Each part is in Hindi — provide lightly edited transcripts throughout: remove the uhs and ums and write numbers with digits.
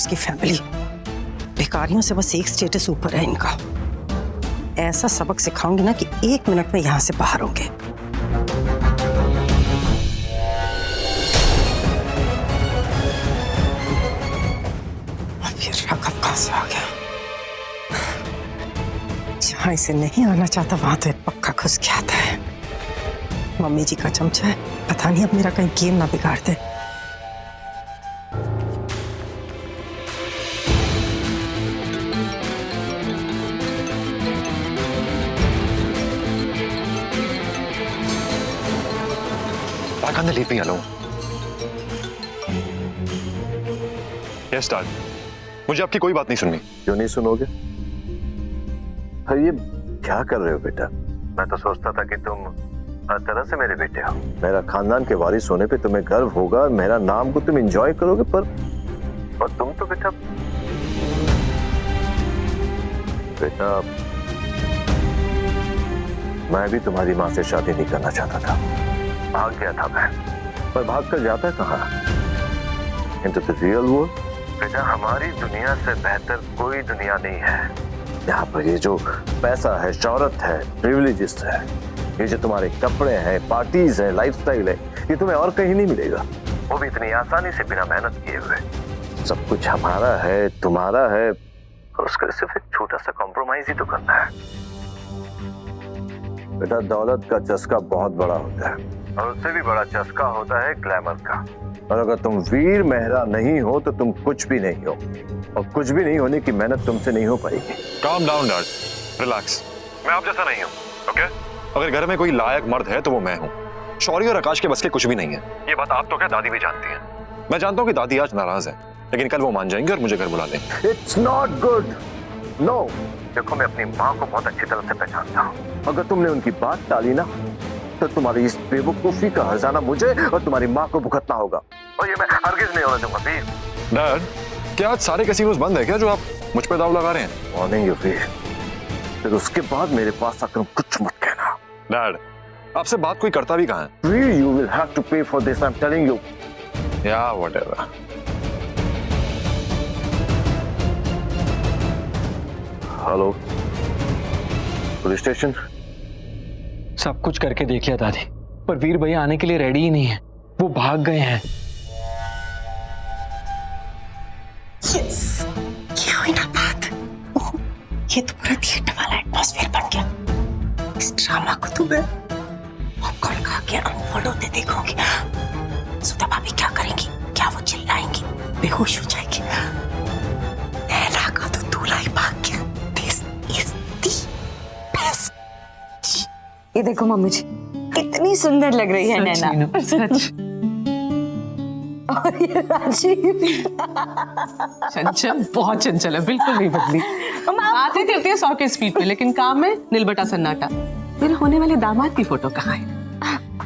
बॉस की फैमिली भिखारियों से बस एक स्टेटस ऊपर है इनका। ऐसा सबक सिखाऊंगी ना कि 1 मिनट में यहां से बाहर होंगे। राघव कहां से आ गया? जहां इसे नहीं आना चाहता वहां तो पक्का घुस के आता है। मम्मी जी का चमचा है, पता नहीं अब मेरा कहीं गेम ना बिगाड़ दे। Why can't they leave me alone? Yes, Dad. मुझे आपकी कोई बात नहीं सुननी। क्यों नहीं सुनोगे? अरे ये क्या कर रहे हो बेटा? मैं तो सोचता था कि तुम हर तरह से मेरे बेटे हो। मेरा खानदान के वारिस होने पे तुम्हें गर्व होगा और मेरा नाम को तुम एंजॉय करोगे, पर तुम तो बेटा मैं भी तुम्हारी माँ से शादी नहीं करना चाहता था। भाग गया था मैं, पर भाग कर जाता कहाँ? Into the real world? बेटा हमारी दुनिया से बेहतर कोई दुनिया नहीं है। यहाँ पर ये जो पैसा है, शौहरत है, प्रिविलेजेस है, ये जो तुम्हारे कपड़े हैं, पार्टीज है, लाइफस्टाइल है, ये तुम्हें और कहीं नहीं मिलेगा। वो भी इतनी आसानी से बिना मेहनत किए हुए। सब कुछ हमारा है, तुम्हारा है, और उसका सिर्फ एक छोटा सा कॉम्प्रोमाइज ही तो करना है। बेटा दौलत का चस्का बहुत बड़ा होता है, और उससे भी बड़ा चस्का होता है ग्लैमर का। और अगर तुम वीर मेहरा नहीं हो तो तुम कुछ भी नहीं हो, और कुछ भी नहीं होने की मेहनत तुमसे नहीं हो पाएगी। Calm down, Dad. Relax. मैं आप जैसा नहीं हूँ, ओके? अगर घर में कोई लायक मर्द है तो वो मैं हूँ। शौर्य और आकाश के बस के कुछ भी नहीं है। ये बात आप तो क्या दादी भी जानती हैं। मैं जानता हूँ कि दादी आज नाराज है, लेकिन कल वो मान जाएंगे और मुझे घर बुला लेंगे। It's not good. No. देखो मैं अपनी माँ को बहुत अच्छी तरह से पहचानता हूँ। अगर तुमने उनकी बात टाली ना, तो तुम्हारी इस बेवकूफी का हर्जाना मुझे और तुम्हारी माँ को भुगतना होगा, और ये मैं हरगिज नहीं होने दूंगा। प्लीज डैड, क्या आज सारे कैसीनोज बंद है क्या जो आप मुझ पे दाव लगा रहे हैं? मॉर्निंग यू फिर उसके बाद मेरे पास आकर कुछ मत कहना। डैड, आपसे बात कोई करता भी कहाँ है? वीर, you will have to pay for this, I'm telling you. Yeah, whatever. Hello, police station. सब कुछ करके देख लिया दादी, पर वीर भैया आने के लिए रेडी ही नहीं है। वो भाग गए हैं। Yes, ये हुई ना बात। ओह, ये तो पूरा थिएटर वाला एटमॉस्फेयर बन गया। इस ड्रामा को तुम्हें पॉपकॉर्न खा के अनफोल्ड होते देखोगे। सुधा भाभी क्या करेंगी? क्या वो चिल्लाएंगी, बेहोश हो जाएगी? नैना का तो दूल्हा ही भाग गया। This is the best. ये देखो मम्मी जी, कितनी सुंदर लग रही है नैना। सच। और ये राजीव चंचल, बहुत चंचल है, बिल्कुल नहीं बदली। आती चलती है 100 के स्पीड पे, लेकिन काम में नीलबटा सन्नाटा। मेरे होने वाले दामाद की फोटो कहाँ है?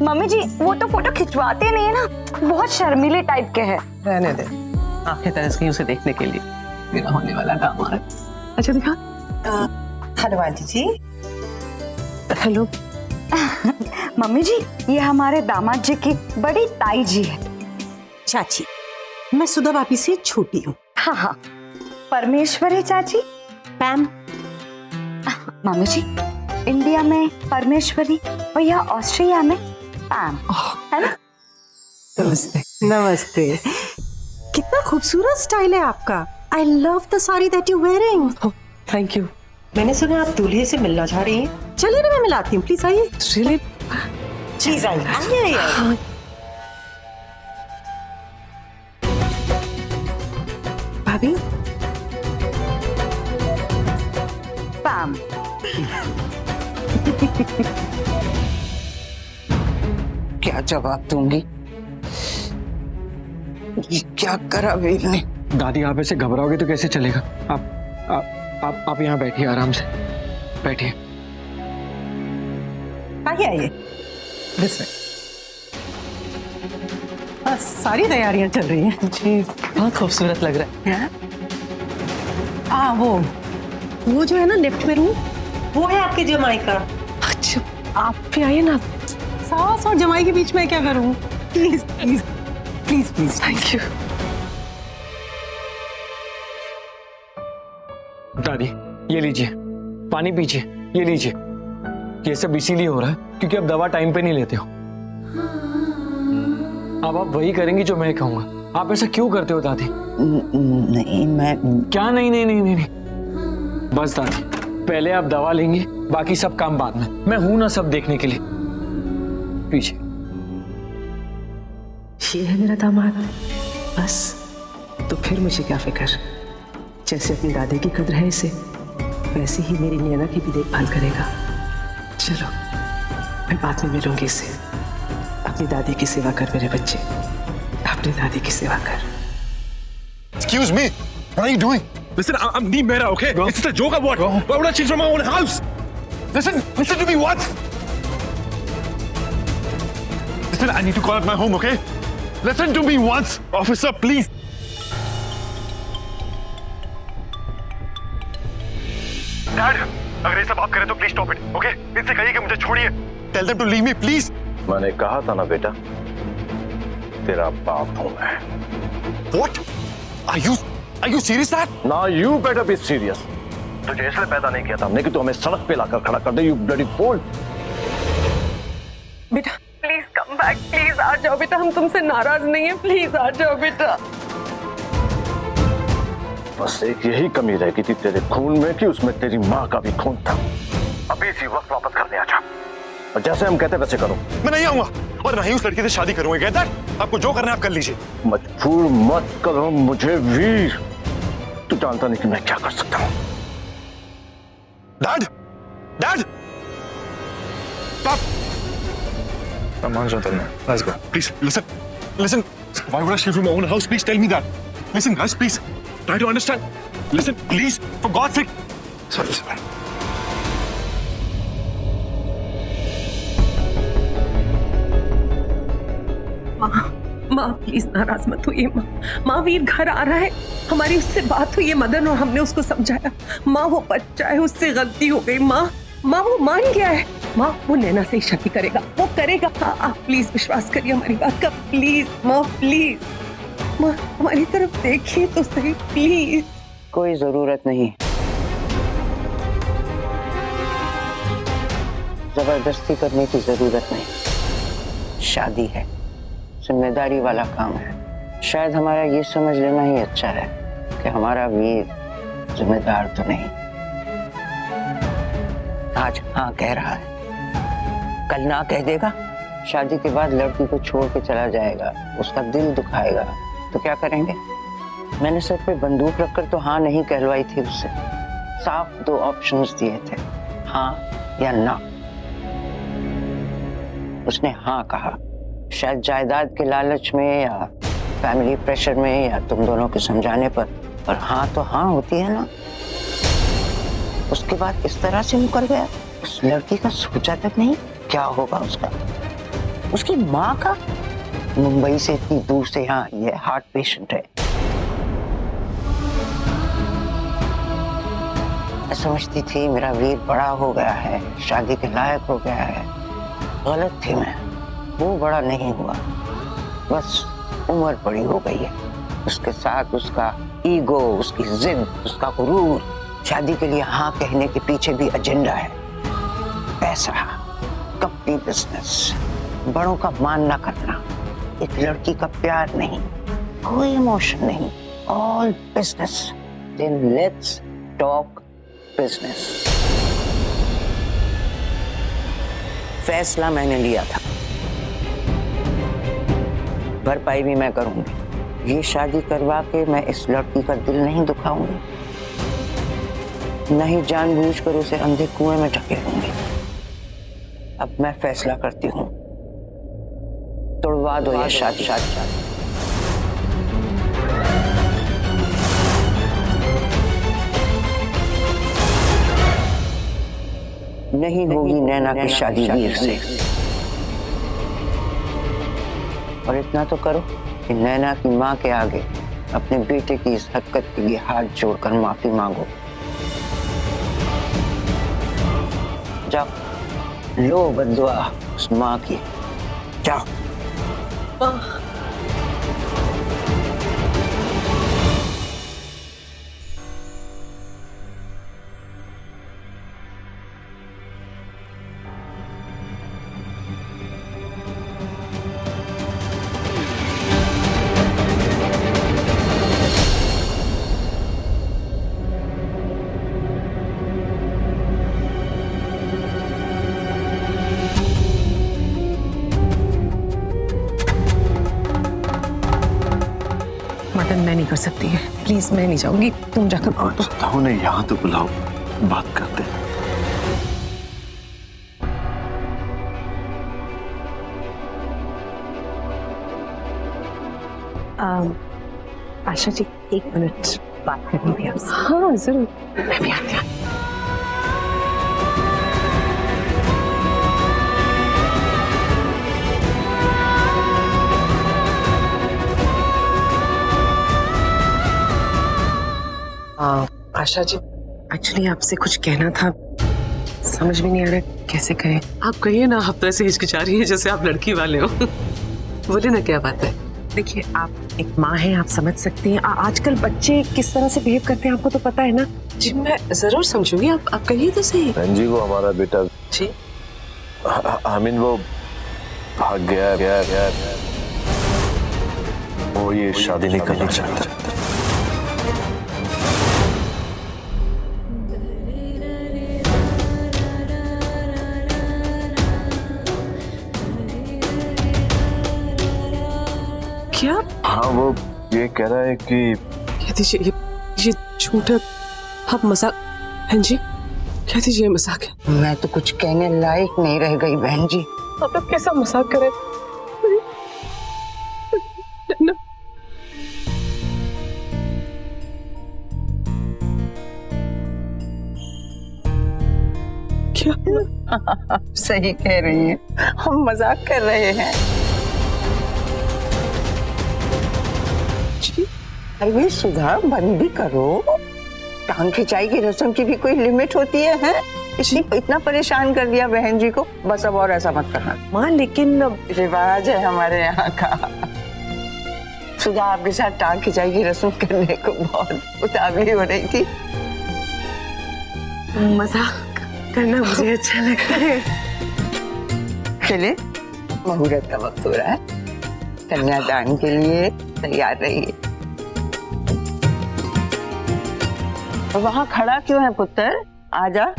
मम्मी जी, वो तो फोटो खिंचवाते नहीं है ना, बहुत शर्मीले टाइप के है। रहने दे, आंखें तरस गई उसे देखने के लिए। मेरा होने वाला दामाद। अच्छा दिखा। हेलो आंटी जी। हेलो। मम्मी जी, ये हमारे दामाद जी की बड़ी ताई जी है। चाची, मैं सुधा भाभी से छोटी हूँ। हाँ हाँ, परमेश्वरी चाची। पैम। मम्मी जी, इंडिया में परमेश्वरी और यहाँ ऑस्ट्रेलिया में पैम, है ना? नमस्ते। नमस्ते। कितना खूबसूरत स्टाइल है आपका। I love the sari that you wearing. Thank you. मैंने सुना आप दूल्हे से मिलना चाह रही हैं। चलिए ना मैं मिलाती हूँ, प्लीज आइए। रियली? प्लीज आइए आइए। भाभी, पैम। क्या जवाब दूंगी? ये क्या करा वीर ने? दादी, आप ऐसे घबराओगे तो कैसे चलेगा? आप यहाँ बैठिए, आराम से बैठिए। आइए आइए। सारी तैयारियां चल रही हैं। जी, बहुत खूबसूरत लग रहा है। वो जो है ना लेफ्ट में रूम, वो है आपके जमाई का। अच्छा, आप भी आइए ना। सास और जमाई के बीच में क्या करूं? Please please please please. Thank you. दादी ये लीजिए, पानी पीजिए, ये लीजिए। ये सब इसीलिए हो रहा है क्योंकि आप दवा टाइम पे नहीं लेते हो। अब आप वही करेंगी जो मैं कहूंगा। आप ऐसा क्यों करते हो दादी? नहीं मैं क्या नहीं नहीं नहीं नहीं, नहीं। बस दादी, पहले आप दवा लेंगी, बाकी सब काम बाद में। मैं हूं ना सब देखने के लिए। पीछे ये है मेरा दामाद, बस। तो फिर मुझे क्या फिक्र, जैसे अपनी दादी की कद्र है इसे, वैसे ही मेरी नैना की भी देखभाल करेगा। चलो मैं बाद में मिलूंगी इससे। अपनी दादी की सेवा कर मेरे बच्चे, अपनी दादी की सेवा कर। Excuse me, what are you doing? Listen, I'm Neem Mehra, okay? It's just a joke or what? Why would I cheat from my own house? Listen to me once. Listen, I need to call up my home, okay? Listen to me once, officer, please. Dad, अगर ये सब आप करें तो please stop it, okay? इनसे कहिए कि मुझे छोड़िए. Tell them to leave me, please. मैंने कहा था ना बेटा, तेरा बाप हूं मैं। What? Are you serious, Dad? Now you better be serious. तुझे इसलिए पैदा नहीं किया था हमने कि तू हमें सड़क पे लाकर खड़ा कर दे, you bloody fool. बेटा प्लीज कम बैक, प्लीज आ जाओ बेटा, हम तुमसे नाराज नहीं है, प्लीज आ जाओ बेटा। बस एक यही कमी रह गई थी तेरे खून में कि उसमें तेरी माँ का भी खून था। अभी इसी वक्त वापस करने आ जा, और जैसे हम कहते वैसे करो। मैं नहीं आऊंगा और ना ही उस लड़की से शादी करूंगा। कहता है आपको जो करना है आप कर लीजिए। मजबूर मत करो मुझे वीर, तू जानता नहीं कि मैं क्या कर सकता हूँ। Dad, dad, stop. I'm on Jonathan. Let's go. Please listen. Why would I steal from my own house? Please tell me that. Listen, guys, please try to understand. Listen, please, for God's sake. Sorry. माँ प्लीज नाराज मत होइए माँ। माँ वीर घर आ रहा है, हमारी उससे बात हुई है मदन और हमने उसको समझाया। माँ वो बच्चा है, उससे गलती हो गई। माँ वो मान गया है। माँ वो नैना से ही शादी करेगा, वो करेगा। हाँ आप प्लीज विश्वास करिए हमारी बात का, प्लीज माँ, प्लीज माँ हमारी तरफ देखिए तो सही, प्लीज। कोई जरूरत नहीं, जबरदस्ती करने की जरूरत नहीं। शादी है, जिम्मेदारी वाला काम है। शायद हमारा ये समझ लेना ही अच्छा है कि हमारा वीर जिम्मेदार तो नहीं। आज हाँ कह रहा है, कल ना कह देगा। शादी के बाद लड़की को छोड़ के चला जाएगा, उसका दिल दुखाएगा, तो क्या करेंगे? मैंने सर पे बंदूक रखकर तो हाँ नहीं कहलवाई थी उससे। साफ 2 ऑप्शंस दिए थे, हाँ या ना। उसने हाँ कहा। शायद जायदाद के लालच में या फैमिली प्रेशर में या तुम दोनों के समझाने पर हाँ तो हाँ होती है ना। उसके बाद इस तरह से मुकर गया। उस लड़की का सोचा तक नहीं क्या होगा उसका, उसकी माँ का। मुंबई से इतनी दूर से यहाँ ये हार्ट पेशेंट है। मैं समझती थी मेरा वीर बड़ा हो गया है, शादी के लायक हो गया है। गलत थी मैं, वो बड़ा नहीं हुआ, बस उम्र बड़ी हो गई है। उसके साथ उसका ईगो, उसकी जिद, उसका गुरूर। शादी के लिए हाँ कहने के पीछे भी एजेंडा है, पैसा, कंपनी बिजनेस, बड़ों का मान ना करना। एक लड़की का प्यार नहीं, कोई इमोशन नहीं, all business. Then let's talk business. फैसला मैंने लिया था, भरपाई भी मैं करूंगी। ये शादी करवा के मैं इस लड़की का दिल नहीं दुखाऊंगी, नहीं जानबूझकर उसे अंधे कुएं में ढकेलूंगी। अब मैं फैसला करती हूँ, तोड़वा दो ये शादी। नहीं होगी नैना की शादी वीर से। और इतना तो करो कि नैना की माँ के आगे अपने बेटे की इस हरकत के लिए हाथ जोड़कर माफी मांगो। जाओ, लो बद्दुआ उस माँ की, जाओ। नहीं कर सकती है। प्लीज मैं नहीं जाऊंगी, तुम जाकर बात करो। उन्हें यहाँ तो बुलाओ, बात करते हैं। आशा जी 1 मिनट बात करनी थी आपसे। हाँ जरूर, मैं भी आती हूँ। आशा जी, एक्चुअली आपसे कुछ कहना था, समझ में नहीं आ रहा कैसे करें। आप कहिए ना, आप तो ऐसे हिचकिचा रही है जैसे आप लड़की वाले हो। बोले ना, क्या बात है? देखिए, आप एक माँ हैं, आप समझ सकती हैं आजकल बच्चे किस तरह से बिहेव करते हैं, आपको तो पता है ना। जी मैं जरूर समझूंगी, आप कहिए तो सही। बहन जी, वो हमारा बेटा जी आमीन वो भाग गया। वो ये शादी नहीं करना चाहता। क्या? हाँ, वो ये कह रहा है कि कह दीजिए ये झूठ है, आप मजाक। बहन जी कह दीजिए ये मजाक है। मैं तो कुछ कहने लायक नहीं रह गई बहन जी। आप लोग कैसा मजाक करें? ना। क्या? सही कह रही हैं, हम मजाक कर रहे हैं। अरे सुधा, बंद भी करो। टांग खिंचाई की रस्म की भी कोई लिमिट होती है? इतना परेशान कर दिया बहन जी को, बस अब और ऐसा मत करना। माँ लेकिन रिवाज है हमारे यहाँ का। सुधा आपके साथ टांग खिंचाई की रस्म करने को बहुत उतावली हो रही थी। मजाक करना मुझे अच्छा लगता है। चले, मुहूर्त का वक्त हो रहा है, कन्यादान के लिए तैयार रहिए। वहाँ खड़ा क्यों है पुत्र? आजा।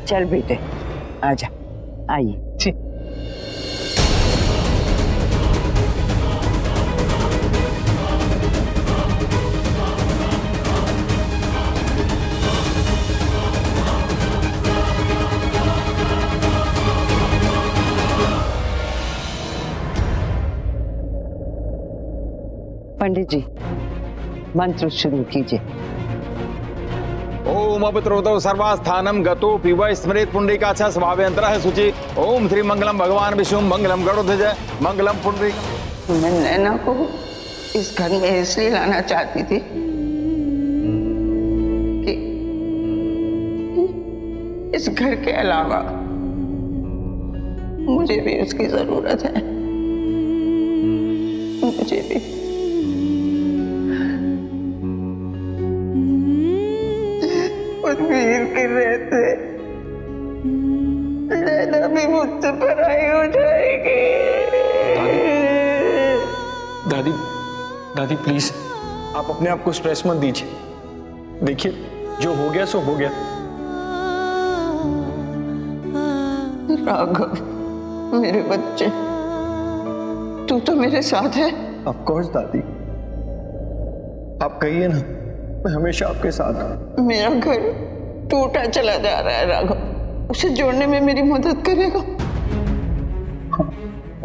चल बेटे, आजा, आइए। जी पंडित जी, मंत्र शुरू कीजिए। ओम अपित्रोदौ सर्वास्थानम गतो पिव स्मृत पुंडरीकाक्षा स्वभावयंत्रः शुचि। ओम श्री मंगलम भगवान विष्णु मंगलम गरुड़ध्वज मंगलम पुंडरीकम्। मैं नैना को इस घर में इसलिए लाना चाहती थी कि इस घर के अलावा मुझे भी उसकी जरूरत है। मुझे भी। उस वीर के रहते नैना भी मुझसे पराई हो जाएगी। दादी दादी प्लीज, आप अपने आप को स्ट्रेस मत दीजिए। देखिए, जो हो गया सो हो गया। राघव, मेरे बच्चे, तू तो मेरे साथ है। ऑफ कोर्स दादी, आप कहिए ना, मैं हमेशा आपके साथ हूं। मेरा घर टूटा चला जा रहा है राघव, उसे जोड़ने में मेरी मदद करेगा?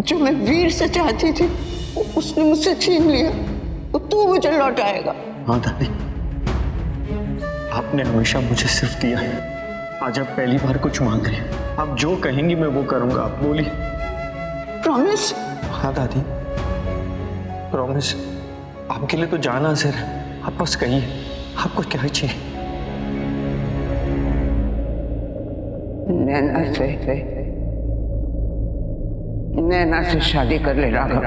जो मैं वीर से चाहती थी उसने मुझसे छीन लिया, तो तू मुझे लौटाएगा? हाँ दादी, आपने हमेशा मुझे सिर्फ दिया है, आज आप पहली बार कुछ मांग रहे हैं। आप जो कहेंगी मैं वो करूंगा, आप बोलिए। प्रॉमिस? हाँ दादी, प्रॉमिस। आपके लिए तो जान हाजिर है, आप बस कहिए, आपको क्या चाहिए? नैना से शादी कर ले राघव।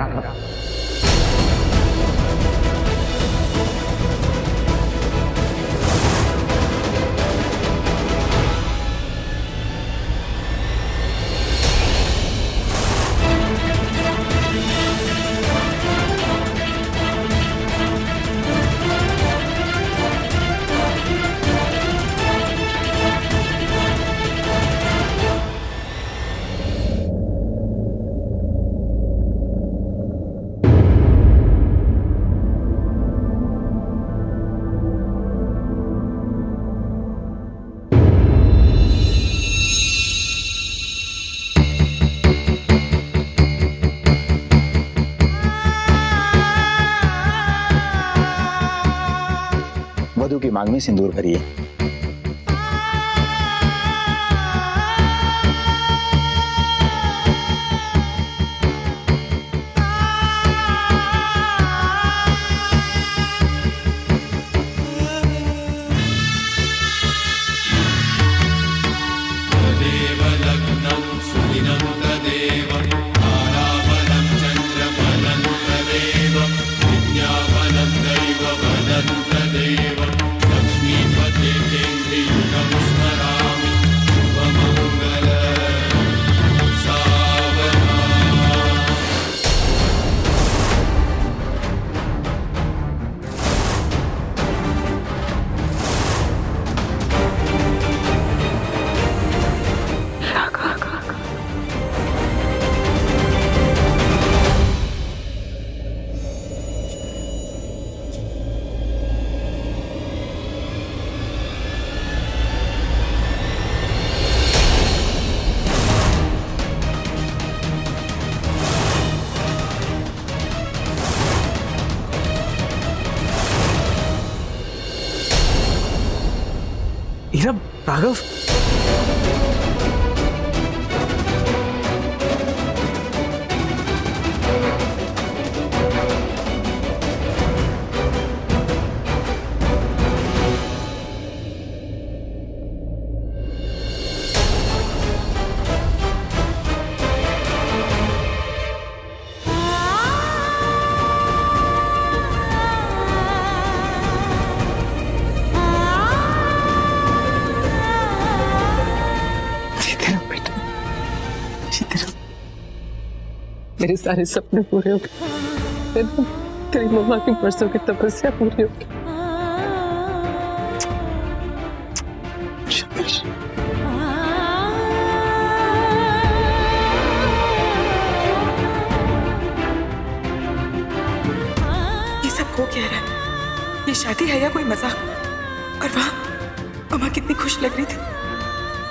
वधु की मांग में सिंदूर भरिए। हीरा, राघव, मेरे सारे सपने पूरे हो गए, तेरी मम्मा की परसों की तपस्या पूरी हो गई। ये सब हो क्या रहा है? ये शादी है या कोई मजाक? और वहाँ मम्मा कितनी खुश लग रही थी।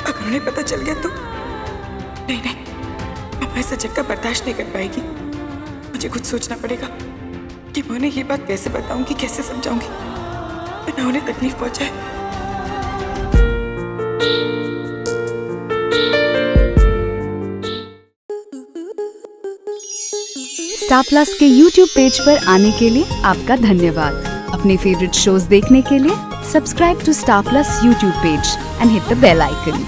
अगर उन्हें पता चल गया तो नहीं, मम्मा ऐसा झटका बर्दाश्त नहीं कर पाएगी। मुझे कुछ सोचना पड़ेगा कि मैं उन्हें ये बात कैसे बताऊंगी, कैसे समझाऊंगी, बिना उन्हें तकलीफ पहुंचाए। स्टार प्लस के YouTube पेज पर आने के लिए आपका धन्यवाद। अपने फेवरेट शोज देखने के लिए subscribe to Star Plus YouTube page and hit the bell icon.